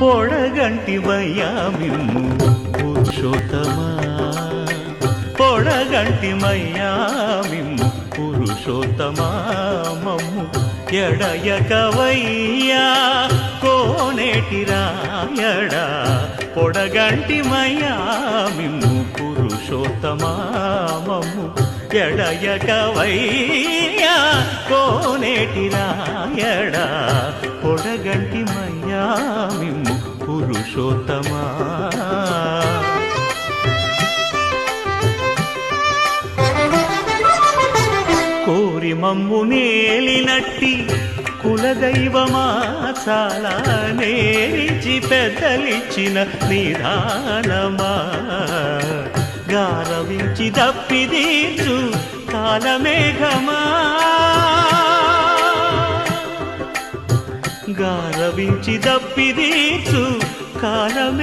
పొడగంటివయ్యా మిమ్ము పురుషోత్తమా, పొడగంటిమయ్యా మిమ్ము పురుషోత్తమా, మమ్ము ఎడయకవయ్యా కోనేటి రాయడా, పొడగంటిమయ్యా మిమ్ము పురుషోత్తమా, మమ్ము ఎడయకవయ్యా కోనేటి రాయడా, పొడగంటిమయ్యా మిమ్ము పురుషోత్తమా. కోరి మమ్ము నేలినట్టి కులదైవమా, చాలా నేరిచి పెద్దలిచ్చిన నిదానమా, గారవించి దప్పిదీర్చు కాలమేఘమా, గారవించి దప్పిదీర్చు కాలమే